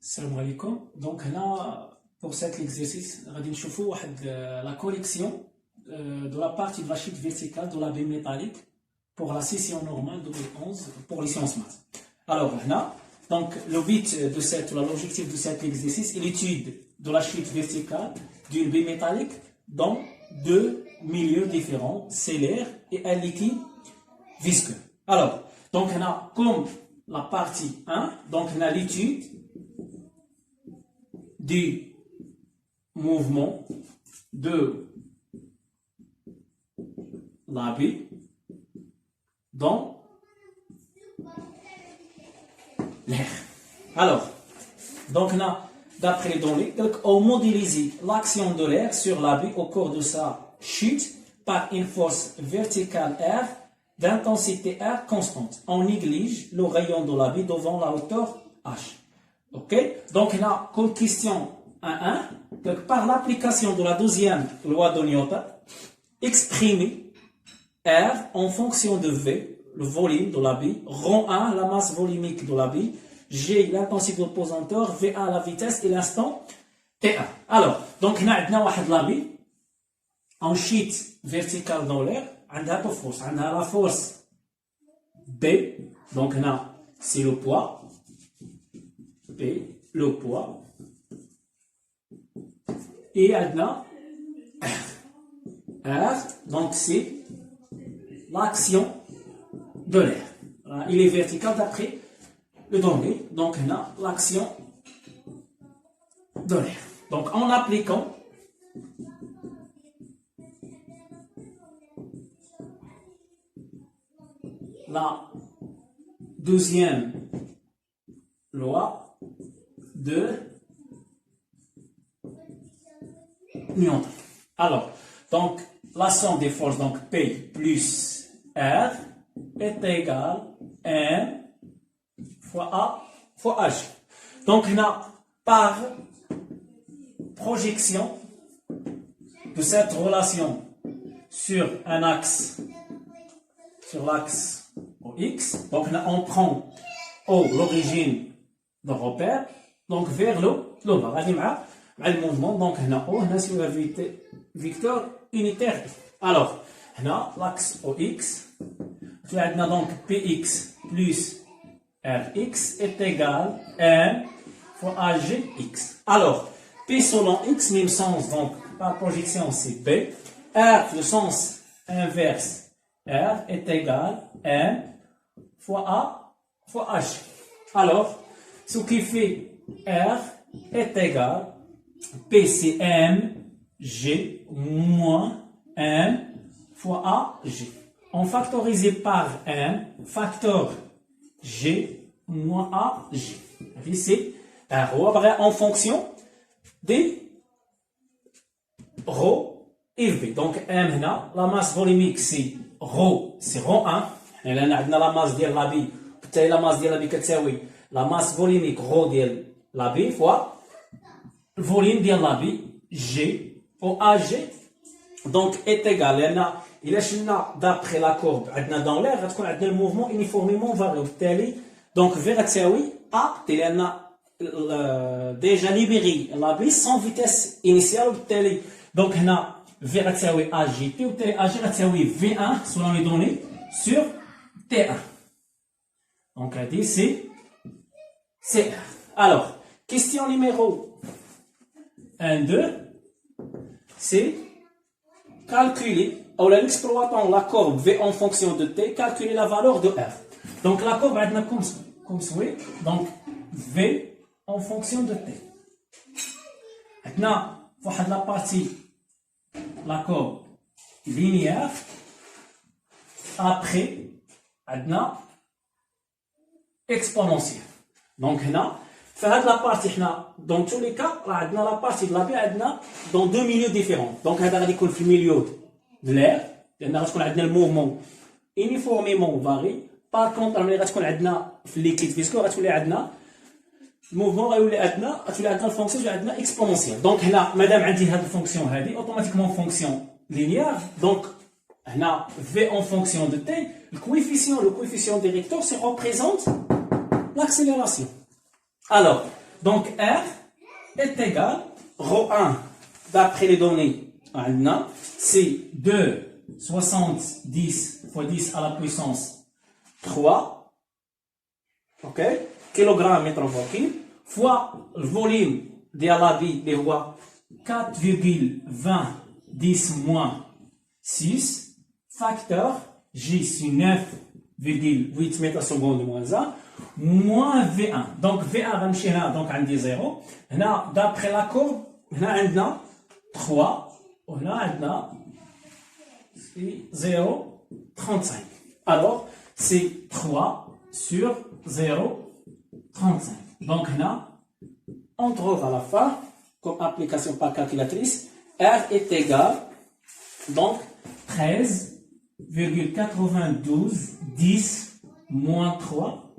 Salam alaikum. Donc là, pour cet exercice, on va voir la collection de la partie de la chute verticale de la baie métallique pour la session normale 2011 pour les sciences maths. Alors là, donc le but de l'objectif de cet exercice est l'étude de la chute verticale d'une baie métallique dans deux milieux différents, c'est l'air et un liquide visqueux. Alors, donc on a comme la partie 1, donc on a l'étude du mouvement de la baie dans l'air. Alors, donc on a, d'après les données, on modélise l'action de l'air sur la baie au cours de sa chute par une force verticale R d'intensité R constante. On néglige le rayon de la baie devant la hauteur H. Ok? Donc, on a comme question 1.1, donc par l'application de la deuxième loi de Newton, exprimer R en fonction de V, le volume de la baie, rho 1, la masse volumique de la baie, G, l'intensité de pesanteur, VA, la vitesse et l'instant T1. Alors, donc, on a la baie en chute verticale dans l'air, on a deux forces. On a la force B, donc on a, c'est le poids, B, le poids, et on a R, donc c'est l'action de l'air. Il est vertical d'après le donné, donc on a l'action de l'air. Donc en appliquant la deuxième loi de Newton. Alors, donc, la somme des forces, donc P plus R, est égale à M fois A fois H. Donc, on a par projection de cette relation sur un axe, sur l'axe OX, donc on prend O l'origine de repère, donc vers le bas, le mouvement, donc on a O, on a sur la vecteur unitaire. Alors, on a l'axe OX, on a donc PX plus RX est égal à M fois AGX. Alors, P selon X, même sens, donc par projection c'est B, R, le sens inverse, R est égal à M fois A fois H. Alors, ce qui fait R est égal P c'est M G moins M fois A G. On factorise par M, facteur G moins A G. C'est R en fonction des ρ et V. Donc M là, la masse volumique c'est ρ 1. Et là, on a la masse de la baie. Peut-être la masse de la baie كتساوي la masse volumique ρ de la baie fois le volume de la baie G au AG. Donc est égal. Il est d'après la courbe dans l'air, on a le mouvement uniformément variable. Donc V كتساوي A. On a déjà libéré la baie sans vitesse initiale. Donc on a V كتساوي AGT ou AG كتساوي V1 selon les données sur T1. Donc, on a dit c'est R. Alors, question numéro 1-2, c'est calculer, en exploitant la courbe V en fonction de T, calculer la valeur de R. Donc, la courbe, on a comme souhait, donc V en fonction de T. Maintenant, pour la partie, la courbe linéaire, après, عندنا exponentielle. Donc هنا في هذه la partie حنا dans tous les cas راه عندنا la partie de la baie عندنا dans deux milieux différents. Donc هذا غادي يكون في الميليو de l'air لان غتكون عندنا الموفمون uniformément varie. par contre ملي غتكون عندنا في الليكيد فيسكو غتولي عندنا الموفمون غيولي عندنا الفونكسيون عندنا exponentielle. Donc هنا مادام عندي هذه الفونكسيون هذه اوتوماتيكمون فونكسيون لينيير. Donc هنا V en fonction de T, le coefficient directeur, ça représente l'accélération. Alors, Donc R est égal, rho 1, d'après les données, c'est 2, 70 fois 10 à la puissance 3, ok, kilogramme mètre cube, fois le volume de la vie des rois, 4,20 10 moins 6, facteur J sur 9,8 mètres secondes moins 1, moins V1. Donc V1 va me chier donc on dit 0. D'après la courbe, on a 3, on a 0,35. Alors, c'est 3 sur 0,35. Donc on trouve à la fin, comme application par calculatrice, R est égal, donc 13,92 10 moins 3